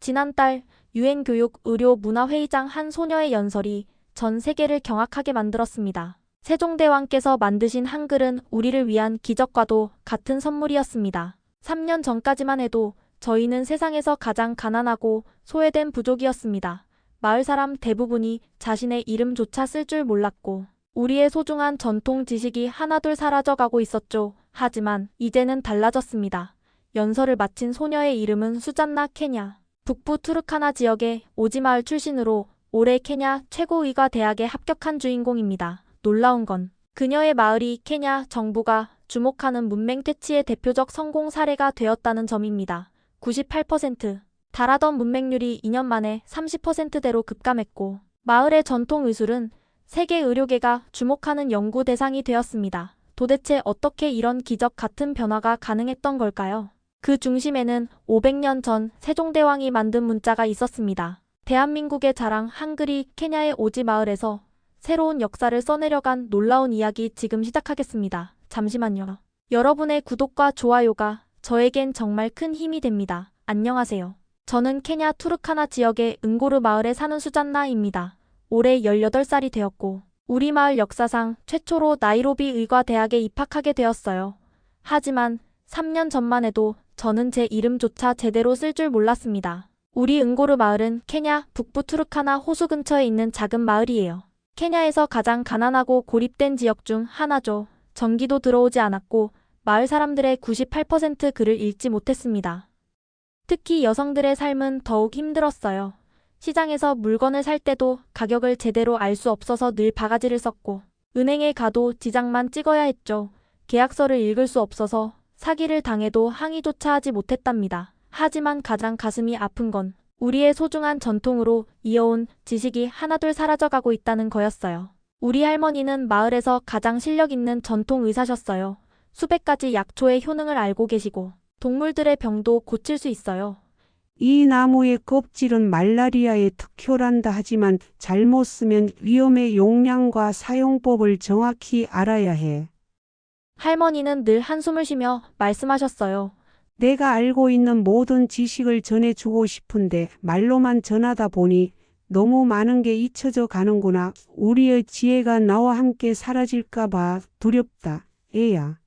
지난달 유엔교육의료문화회의장 한 소녀의 연설이 전 세계를 경악하게 만들었습니다. 세종대왕께서 만드신 한글은 우리를 위한 기적과도 같은 선물이었습니다. 3년 전까지만 해도 저희는 세상에서 가장 가난하고 소외된 부족이었습니다. 마을 사람 대부분이 자신의 이름조차 쓸 줄 몰랐고 우리의 소중한 전통 지식이 하나둘 사라져가고 있었죠. 하지만 이제는 달라졌습니다. 연설을 마친 소녀의 이름은 수잔나 케냐. 북부 투르카나 지역의 오지마을 출신으로 올해 케냐 최고의과대학에 합격한 주인공입니다. 놀라운 건 그녀의 마을이 케냐 정부가 주목하는 문맹 퇴치의 대표적 성공 사례가 되었다는 점입니다. 98% 달하던 문맹률이 2년 만에 30%대로 급감했고 마을의 전통 의술은 세계 의료계가 주목하는 연구 대상이 되었습니다. 도대체 어떻게 이런 기적 같은 변화가 가능했던 걸까요? 그 중심에는 500년 전 세종대왕이 만든 문자가 있었습니다. 대한민국의 자랑 한글이 케냐의 오지 마을에서 새로운 역사를 써내려간 놀라운 이야기 지금 시작하겠습니다. 잠시만요. 여러분의 구독과 좋아요가 저에겐 정말 큰 힘이 됩니다. 안녕하세요. 저는 케냐 투르카나 지역의 응고르 마을에 사는 수잔나입니다. 올해 18살이 되었고 우리 마을 역사상 최초로 나이로비 의과대학에 입학하게 되었어요. 하지만 3년 전만 해도 저는 제 이름조차 제대로 쓸 줄 몰랐습니다. 우리 응고르 마을은 케냐 북부 투르카나 호수 근처에 있는 작은 마을이에요. 케냐에서 가장 가난하고 고립된 지역 중 하나죠. 전기도 들어오지 않았고 마을 사람들의 98% 글을 읽지 못했습니다. 특히 여성들의 삶은 더욱 힘들었어요. 시장에서 물건을 살 때도 가격을 제대로 알 수 없어서 늘 바가지를 썼고 은행에 가도 지장만 찍어야 했죠. 계약서를 읽을 수 없어서 사기를 당해도 항의조차 하지 못했답니다. 하지만 가장 가슴이 아픈 건 우리의 소중한 전통으로 이어온 지식이 하나둘 사라져가고 있다는 거였어요. 우리 할머니는 마을에서 가장 실력 있는 전통 의사셨어요. 수백 가지 약초의 효능을 알고 계시고 동물들의 병도 고칠 수 있어요. 이 나무의 껍질은 말라리아의 특효란다 하지만 잘못 쓰면 위험의 용량과 사용법을 정확히 알아야 해. 할머니는 늘 한숨을 쉬며 말씀하셨어요. 내가 알고 있는 모든 지식을 전해주고 싶은데 말로만 전하다 보니 너무 많은 게 잊혀져 가는구나. 우리의 지혜가 나와 함께 사라질까 봐 두렵다. 애야.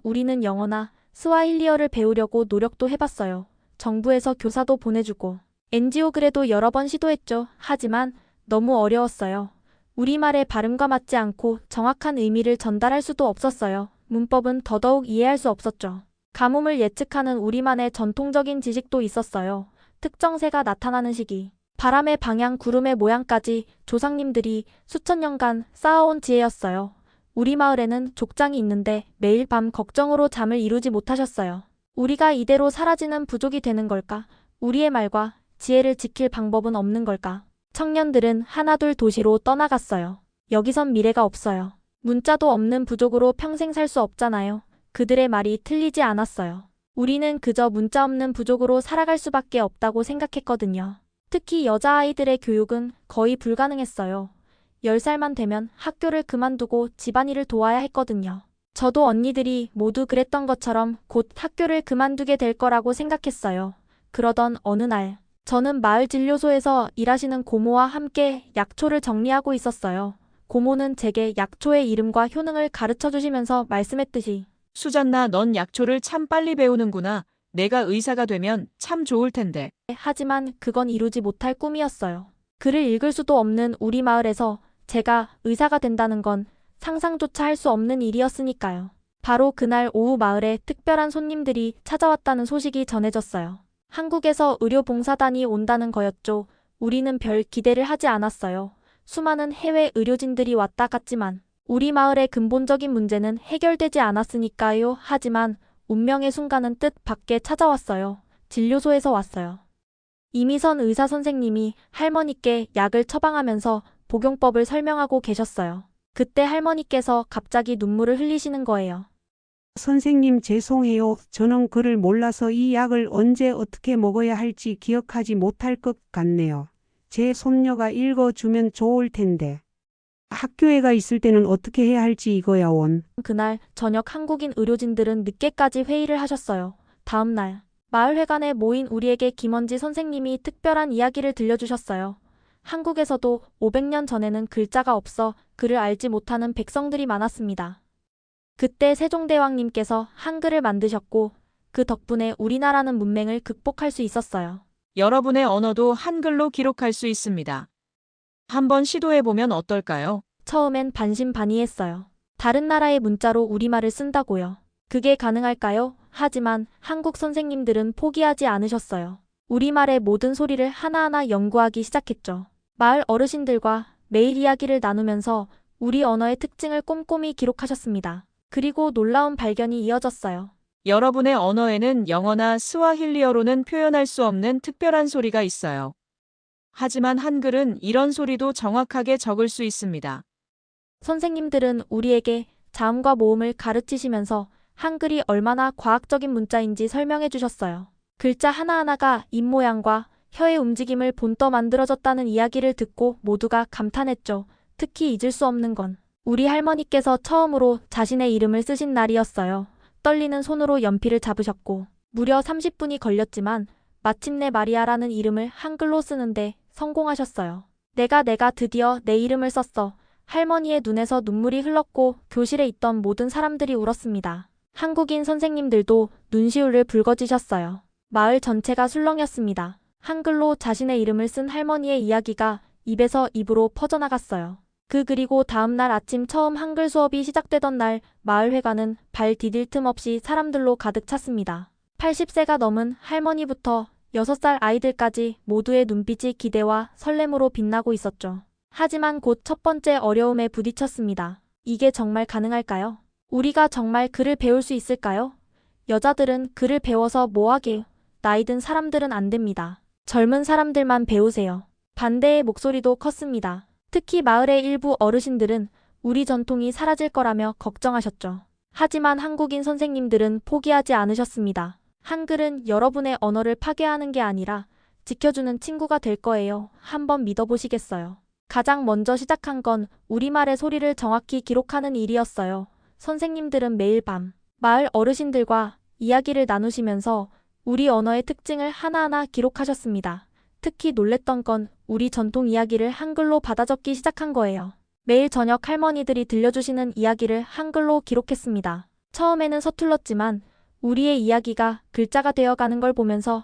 우리는 영어나 스와힐리어를 배우려고 노력도 해봤어요. 정부에서 교사도 보내주고 NGO 글에도 여러 번 시도했죠. 하지만 너무 어려웠어요. 우리말의 발음과 맞지 않고 정확한 의미를 전달할 수도 없었어요. 문법은 더더욱 이해할 수 없었죠. 가뭄을 예측하는 우리만의 전통적인 지식도 있었어요. 특정 새가 나타나는 시기, 바람의 방향, 구름의 모양까지 조상님들이 수천 년간 쌓아온 지혜였어요. 우리 마을에는 족장이 있는데 매일 밤 걱정으로 잠을 이루지 못하셨어요. 우리가 이대로 사라지는 부족이 되는 걸까? 우리의 말과 지혜를 지킬 방법은 없는 걸까? 청년들은 하나둘 도시로 떠나갔어요. 여기선 미래가 없어요. 문자도 없는 부족으로 평생 살 수 없잖아요. 그들의 말이 틀리지 않았어요. 우리는 그저 문자 없는 부족으로 살아갈 수밖에 없다고 생각했거든요. 특히 여자아이들의 교육은 거의 불가능했어요. 10살만 되면 학교를 그만두고 집안일을 도와야 했거든요. 저도 언니들이 모두 그랬던 것처럼 곧 학교를 그만두게 될 거라고 생각했어요. 그러던 어느 날, 저는 마을 진료소에서 일하시는 고모와 함께 약초를 정리하고 있었어요. 고모는 제게 약초의 이름과 효능을 가르쳐 주시면서 말씀했듯이 수잔나, 넌 약초를 참 빨리 배우는구나. 내가 의사가 되면 참 좋을 텐데. 하지만 그건 이루지 못할 꿈이었어요. 글을 읽을 수도 없는 우리 마을에서 제가 의사가 된다는 건 상상조차 할 수 없는 일이었으니까요. 바로 그날 오후 마을에 특별한 손님들이 찾아왔다는 소식이 전해졌어요. 한국에서 의료봉사단이 온다는 거였죠. 우리는 별 기대를 하지 않았어요. 수많은 해외 의료진들이 왔다 갔지만 우리 마을의 근본적인 문제는 해결되지 않았으니까요. 하지만 운명의 순간은 뜻밖에 찾아왔어요. 진료소에서 왔어요. 이미선 의사 선생님이 할머니께 약을 처방하면서 복용법을 설명하고 계셨어요. 그때 할머니께서 갑자기 눈물을 흘리시는 거예요. 선생님 죄송해요. 저는 그를 몰라서 이 약을 언제 어떻게 먹어야 할지 기억하지 못할 것 같네요. 제 손녀가 읽어주면 좋을 텐데. 학교에 가 있을 때는 어떻게 해야 할지 이거야 원. 그날 저녁 한국인 의료진들은 늦게까지 회의를 하셨어요. 다음 날 마을회관에 모인 우리에게 김원지 선생님이 특별한 이야기를 들려주셨어요. 한국에서도 500년 전에는 글자가 없어 글을 알지 못하는 백성들이 많았습니다. 그때 세종대왕님께서 한글을 만드셨고 그 덕분에 우리나라는 문맹을 극복할 수 있었어요. 여러분의 언어도 한글로 기록할 수 있습니다. 한번 시도해보면 어떨까요? 처음엔 반신반의했어요. 다른 나라의 문자로 우리말을 쓴다고요. 그게 가능할까요? 하지만 한국 선생님들은 포기하지 않으셨어요. 우리말의 모든 소리를 하나하나 연구하기 시작했죠. 마을 어르신들과 매일 이야기를 나누면서 우리 언어의 특징을 꼼꼼히 기록하셨습니다. 그리고 놀라운 발견이 이어졌어요. 여러분의 언어에는 영어나 스와힐리어로는 표현할 수 없는 특별한 소리가 있어요. 하지만 한글은 이런 소리도 정확하게 적을 수 있습니다. 선생님들은 우리에게 자음과 모음을 가르치시면서 한글이 얼마나 과학적인 문자인지 설명해 주셨어요. 글자 하나하나가 입 모양과 혀의 움직임을 본떠 만들어졌다는 이야기를 듣고 모두가 감탄했죠. 특히 잊을 수 없는 건 우리 할머니께서 처음으로 자신의 이름을 쓰신 날이었어요. 떨리는 손으로 연필을 잡으셨고 무려 30분이 걸렸지만 마침내 마리아라는 이름을 한글로 쓰는데 성공하셨어요. 내가 드디어 내 이름을 썼어. 할머니의 눈에서 눈물이 흘렀고 교실에 있던 모든 사람들이 울었습니다. 한국인 선생님들도 눈시울을 붉어지셨어요. 마을 전체가 술렁였습니다. 한글로 자신의 이름을 쓴 할머니의 이야기가 입에서 입으로 퍼져나갔어요. 그리고 다음날 아침 처음 한글 수업이 시작되던 날 마을회관은 발 디딜 틈 없이 사람들로 가득 찼습니다. 80세가 넘은 할머니부터 6살 아이들까지 모두의 눈빛이 기대와 설렘으로 빛나고 있었죠. 하지만 곧 첫 번째 어려움에 부딪혔습니다. 이게 정말 가능할까요? 우리가 정말 글을 배울 수 있을까요? 여자들은 글을 배워서 뭐하게, 나이 든 사람들은 안 됩니다. 젊은 사람들만 배우세요. 반대의 목소리도 컸습니다. 특히 마을의 일부 어르신들은 우리 전통이 사라질 거라며 걱정하셨죠. 하지만 한국인 선생님들은 포기하지 않으셨습니다. 한글은 여러분의 언어를 파괴하는 게 아니라 지켜주는 친구가 될 거예요. 한번 믿어보시겠어요? 가장 먼저 시작한 건 우리말의 소리를 정확히 기록하는 일이었어요. 선생님들은 매일 밤 마을 어르신들과 이야기를 나누시면서 우리 언어의 특징을 하나하나 기록하셨습니다. 특히 놀랬던 건 우리 전통 이야기를 한글로 받아 적기 시작한 거예요. 매일 저녁 할머니들이 들려주시는 이야기를 한글로 기록했습니다. 처음에는 서툴렀지만 우리의 이야기가 글자가 되어가는 걸 보면서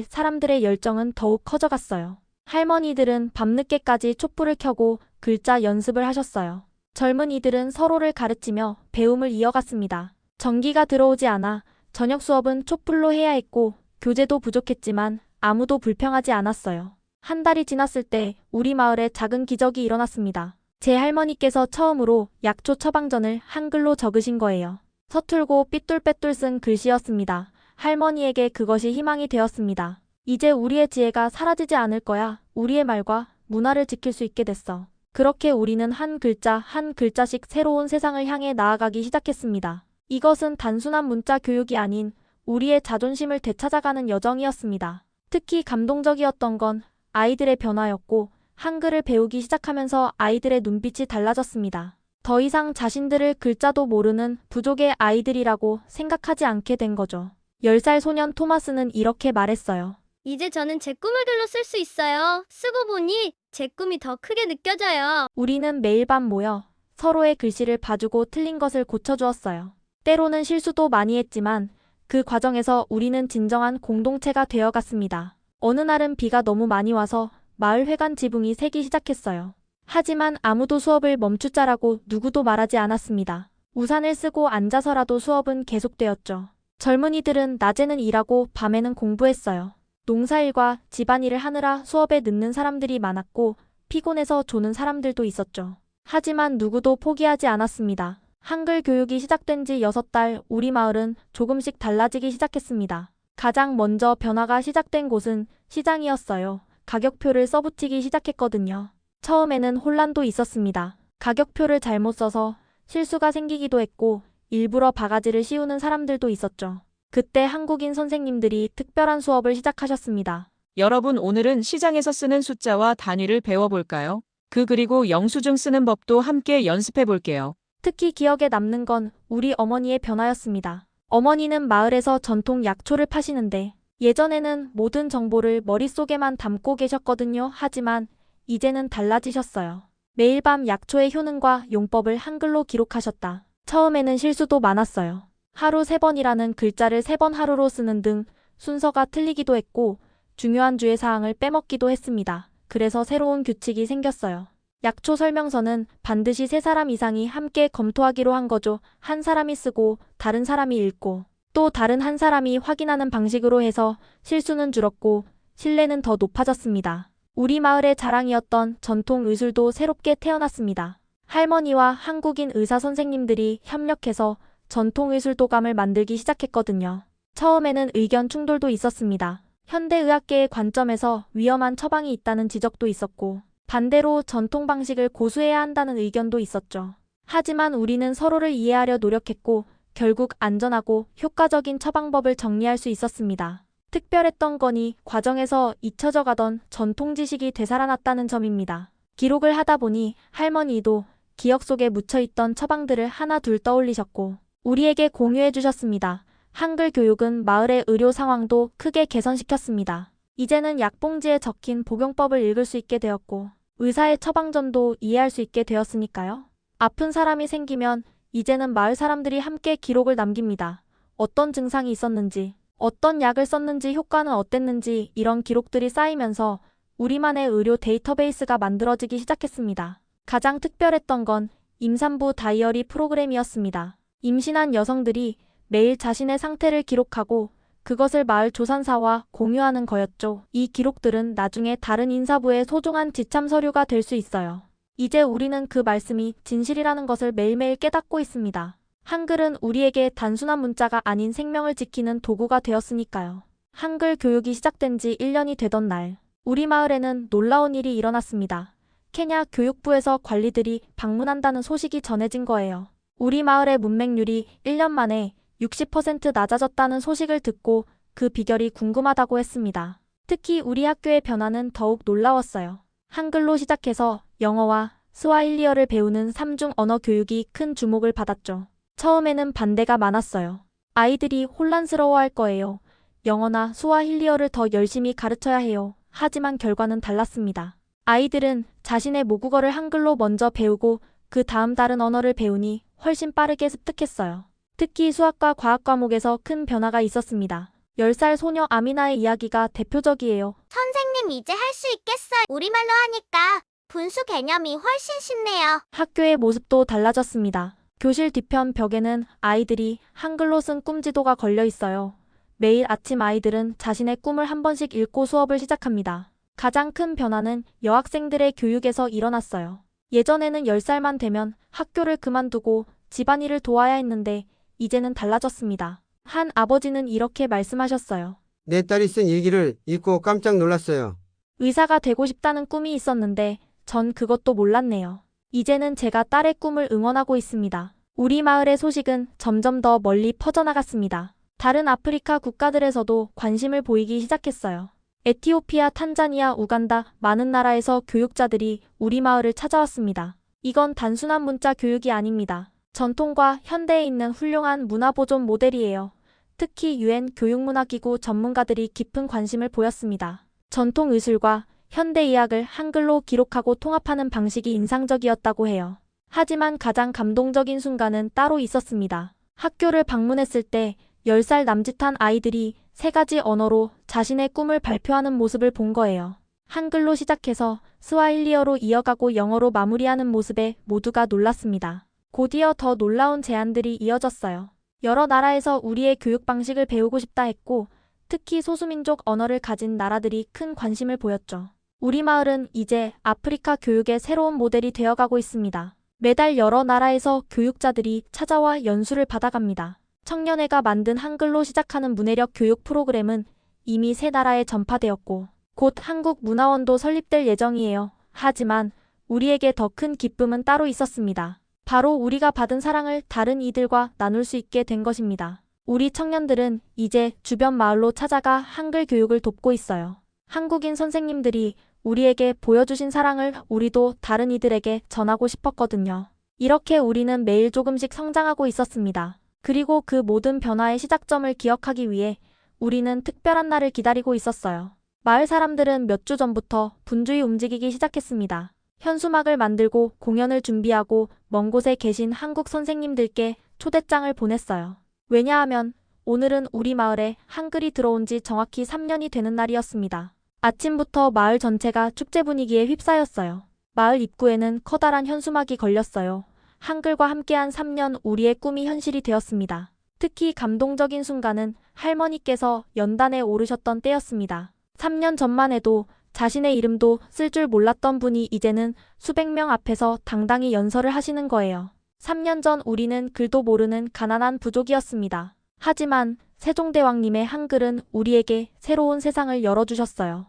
사람들의 열정은 더욱 커져갔어요. 할머니들은 밤늦게까지 촛불을 켜고 글자 연습을 하셨어요. 젊은이들은 서로를 가르치며 배움을 이어갔습니다. 전기가 들어오지 않아 저녁 수업은 촛불로 해야 했고 교재도 부족했지만 아무도 불평하지 않았어요. 한 달이 지났을 때 우리 마을에 작은 기적이 일어났습니다. 제 할머니께서 처음으로 약초 처방전을 한글로 적으신 거예요. 서툴고 삐뚤빼뚤 쓴 글씨였습니다. 할머니에게 그것이 희망이 되었습니다. 이제 우리의 지혜가 사라지지 않을 거야. 우리의 말과 문화를 지킬 수 있게 됐어. 그렇게 우리는 한 글자 한 글자씩 새로운 세상을 향해 나아가기 시작했습니다. 이것은 단순한 문자 교육이 아닌 우리의 자존심을 되찾아가는 여정이었습니다. 특히 감동적이었던 건 아이들의 변화였고 한글을 배우기 시작하면서 아이들의 눈빛이 달라졌습니다. 더 이상 자신들을 글자도 모르는 부족의 아이들이라고 생각하지 않게 된 거죠. 10살 소년 토마스는 이렇게 말했어요. 이제 저는 제 꿈을 글로 쓸 수 있어요. 쓰고 보니 제 꿈이 더 크게 느껴져요. 우리는 매일 밤 모여 서로의 글씨를 봐주고 틀린 것을 고쳐주었어요. 때로는 실수도 많이 했지만 그 과정에서 우리는 진정한 공동체가 되어갔습니다. 어느 날은 비가 너무 많이 와서 마을 회관 지붕이 새기 시작했어요. 하지만 아무도 수업을 멈추자라고 누구도 말하지 않았습니다. 우산을 쓰고 앉아서라도 수업은 계속되었죠. 젊은이들은 낮에는 일하고 밤에는 공부했어요. 농사일과 집안일을 하느라 수업에 늦는 사람들이 많았고 피곤해서 조는 사람들도 있었죠. 하지만 누구도 포기하지 않았습니다. 한글 교육이 시작된 지 6달 우리 마을은 조금씩 달라지기 시작했습니다. 가장 먼저 변화가 시작된 곳은 시장이었어요. 가격표를 써붙이기 시작했거든요. 처음에는 혼란도 있었습니다. 가격표를 잘못 써서 실수가 생기기도 했고 일부러 바가지를 씌우는 사람들도 있었죠. 그때 한국인 선생님들이 특별한 수업을 시작하셨습니다. 여러분, 오늘은 시장에서 쓰는 숫자와 단위를 배워볼까요? 그리고 영수증 쓰는 법도 함께 연습해 볼게요. 특히 기억에 남는 건 우리 어머니의 변화였습니다. 어머니는 마을에서 전통 약초를 파시는데 예전에는 모든 정보를 머릿속에만 담고 계셨거든요. 하지만 이제는 달라지셨어요. 매일 밤 약초의 효능과 용법을 한글로 기록하셨다. 처음에는 실수도 많았어요. 하루 3번이라는 글자를 3번 하루로 쓰는 등 순서가 틀리기도 했고 중요한 주의사항을 빼먹기도 했습니다. 그래서 새로운 규칙이 생겼어요. 약초 설명서는 반드시 3사람 이상이 함께 검토하기로 한 거죠. 한 사람이 쓰고 다른 사람이 읽고 또 다른 한 사람이 확인하는 방식으로 해서 실수는 줄었고 신뢰는 더 높아졌습니다. 우리 마을의 자랑이었던 전통 의술도 새롭게 태어났습니다. 할머니와 한국인 의사 선생님들이 협력해서 전통 의술 도감을 만들기 시작했거든요. 처음에는 의견 충돌도 있었습니다. 현대의학계의 관점에서 위험한 처방이 있다는 지적도 있었고 반대로 전통 방식을 고수해야 한다는 의견도 있었죠. 하지만 우리는 서로를 이해하려 노력했고 결국 안전하고 효과적인 처방법을 정리할 수 있었습니다. 특별했던 건이 과정에서 잊혀져 가던 전통 지식이 되살아났다는 점입니다. 기록을 하다 보니 할머니도 기억 속에 묻혀있던 처방들을 하나 둘 떠올리셨고 우리에게 공유해 주셨습니다. 한글 교육은 마을의 의료 상황도 크게 개선시켰습니다. 이제는 약봉지에 적힌 복용법을 읽을 수 있게 되었고 의사의 처방전도 이해할 수 있게 되었으니까요. 아픈 사람이 생기면 이제는 마을 사람들이 함께 기록을 남깁니다. 어떤 증상이 있었는지, 어떤 약을 썼는지, 효과는 어땠는지 이런 기록들이 쌓이면서 우리만의 의료 데이터베이스가 만들어지기 시작했습니다. 가장 특별했던 건 임산부 다이어리 프로그램이었습니다. 임신한 여성들이 매일 자신의 상태를 기록하고 그것을 마을 조산사와 공유하는 거였죠. 이 기록들은 나중에 다른 인사부의 소중한 지참 서류가 될 수 있어요. 이제 우리는 그 말씀이 진실이라는 것을 매일매일 깨닫고 있습니다. 한글은 우리에게 단순한 문자가 아닌 생명을 지키는 도구가 되었으니까요. 한글 교육이 시작된 지 1년이 되던 날, 우리 마을에는 놀라운 일이 일어났습니다. 케냐 교육부에서 관리들이 방문한다는 소식이 전해진 거예요. 우리 마을의 문맹률이 1년 만에 60% 낮아졌다는 소식을 듣고 그 비결이 궁금하다고 했습니다. 특히 우리 학교의 변화는 더욱 놀라웠어요. 한글로 시작해서 영어와 스와힐리어를 배우는 3중 언어 교육이 큰 주목을 받았죠. 처음에는 반대가 많았어요. 아이들이 혼란스러워할 거예요. 영어나 스와힐리어를 더 열심히 가르쳐야 해요. 하지만 결과는 달랐습니다. 아이들은 자신의 모국어를 한글로 먼저 배우고 그 다음 다른 언어를 배우니 훨씬 빠르게 습득했어요. 특히 수학과 과학 과목에서 큰 변화가 있었습니다. 10살 소녀 아미나의 이야기가 대표적이에요. 선생님 이제 할 수 있겠어요. 우리말로 하니까 분수 개념이 훨씬 쉽네요. 학교의 모습도 달라졌습니다. 교실 뒤편 벽에는 아이들이 한글로 쓴 꿈지도가 걸려 있어요. 매일 아침 아이들은 자신의 꿈을 한 번씩 읽고 수업을 시작합니다. 가장 큰 변화는 여학생들의 교육에서 일어났어요. 예전에는 10살만 되면 학교를 그만두고 집안일을 도와야 했는데 이제는 달라졌습니다. 한 아버지는 이렇게 말씀하셨어요. 내 딸이 쓴 일기를 읽고 깜짝 놀랐어요. 의사가 되고 싶다는 꿈이 있었는데 전 그것도 몰랐네요. 이제는 제가 딸의 꿈을 응원하고 있습니다. 우리 마을의 소식은 점점 더 멀리 퍼져나갔습니다. 다른 아프리카 국가들에서도 관심을 보이기 시작했어요. 에티오피아, 탄자니아, 우간다, 많은 나라에서 교육자들이 우리 마을을 찾아왔습니다. 이건 단순한 문자 교육이 아닙니다. 전통과 현대에 있는 훌륭한 문화보존 모델이에요. 특히 UN 교육문화기구 전문가들이 깊은 관심을 보였습니다. 전통 의술과 현대의학을 한글로 기록하고 통합하는 방식이 인상적이었다고 해요. 하지만 가장 감동적인 순간은 따로 있었습니다. 학교를 방문했을 때 10살 남짓한 아이들이 3가지 언어로 자신의 꿈을 발표하는 모습을 본 거예요. 한글로 시작해서 스와힐리어로 이어가고 영어로 마무리하는 모습에 모두가 놀랐습니다. 곧이어 더 놀라운 제안들이 이어졌어요. 여러 나라에서 우리의 교육 방식을 배우고 싶다 했고 특히 소수민족 언어를 가진 나라들이 큰 관심을 보였죠. 우리 마을은 이제 아프리카 교육의 새로운 모델이 되어가고 있습니다. 매달 여러 나라에서 교육자들이 찾아와 연수를 받아갑니다. 청년회가 만든 한글로 시작하는 문해력 교육 프로그램은 이미 3나라에 전파되었고 곧 한국 문화원도 설립될 예정이에요. 하지만 우리에게 더 큰 기쁨은 따로 있었습니다. 바로 우리가 받은 사랑을 다른 이들과 나눌 수 있게 된 것입니다. 우리 청년들은 이제 주변 마을로 찾아가 한글 교육을 돕고 있어요. 한국인 선생님들이 우리에게 보여주신 사랑을 우리도 다른 이들에게 전하고 싶었거든요. 이렇게 우리는 매일 조금씩 성장하고 있었습니다. 그리고 그 모든 변화의 시작점을 기억하기 위해 우리는 특별한 날을 기다리고 있었어요. 마을 사람들은 몇 주 전부터 분주히 움직이기 시작했습니다. 현수막을 만들고 공연을 준비하고 먼 곳에 계신 한국 선생님들께 초대장을 보냈어요. 왜냐하면 오늘은 우리 마을에 한글이 들어온 지 정확히 3년이 되는 날이었습니다. 아침부터 마을 전체가 축제 분위기에 휩싸였어요. 마을 입구에는 커다란 현수막이 걸렸어요. 한글과 함께한 3년 우리의 꿈이 현실이 되었습니다. 특히 감동적인 순간은 할머니께서 연단에 오르셨던 때였습니다. 3년 전만 해도 자신의 이름도 쓸 줄 몰랐던 분이 이제는 수백 명 앞에서 당당히 연설을 하시는 거예요. 3년 전 우리는 글도 모르는 가난한 부족이었습니다. 하지만 세종대왕님의 한글은 우리에게 새로운 세상을 열어주셨어요.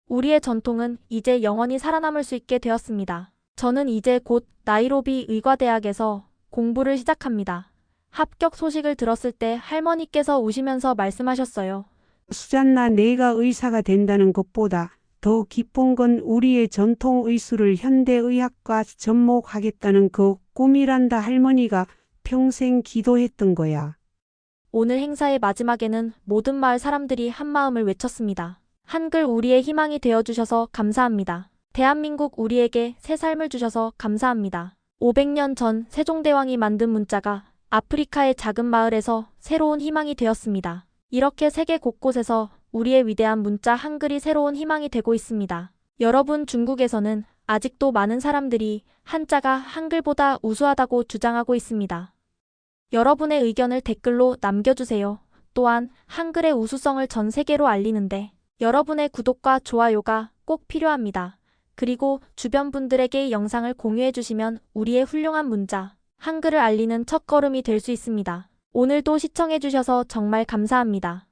우리의 전통은 이제 영원히 살아남을 수 있게 되었습니다. 저는 이제 곧 나이로비 의과대학에서 공부를 시작합니다. 합격 소식을 들었을 때 할머니께서 우시면서 말씀하셨어요. 수잔나, 내가 의사가 된다는 것보다 더 기쁜 건 우리의 전통 의술을 현대의학과 접목하겠다는 그 꿈이란다. 할머니가 평생 기도했던 거야. 오늘 행사의 마지막에는 모든 마을 사람들이 한마음을 외쳤습니다. 한글 우리의 희망이 되어주셔서 감사합니다. 대한민국 우리에게 새 삶을 주셔서 감사합니다. 500년 전 세종대왕이 만든 문자가 아프리카의 작은 마을에서 새로운 희망이 되었습니다. 이렇게 세계 곳곳에서 우리의 위대한 문자 한글이 새로운 희망이 되고 있습니다. 여러분, 중국에서는 아직도 많은 사람들이 한자가 한글보다 우수하다고 주장하고 있습니다. 여러분의 의견을 댓글로 남겨주세요. 또한 한글의 우수성을 전 세계로 알리는데 여러분의 구독과 좋아요가 꼭 필요합니다. 그리고 주변 분들에게 이 영상을 공유해 주시면 우리의 훌륭한 문자, 한글을 알리는 첫걸음이 될 수 있습니다. 오늘도 시청해 주셔서 정말 감사합니다.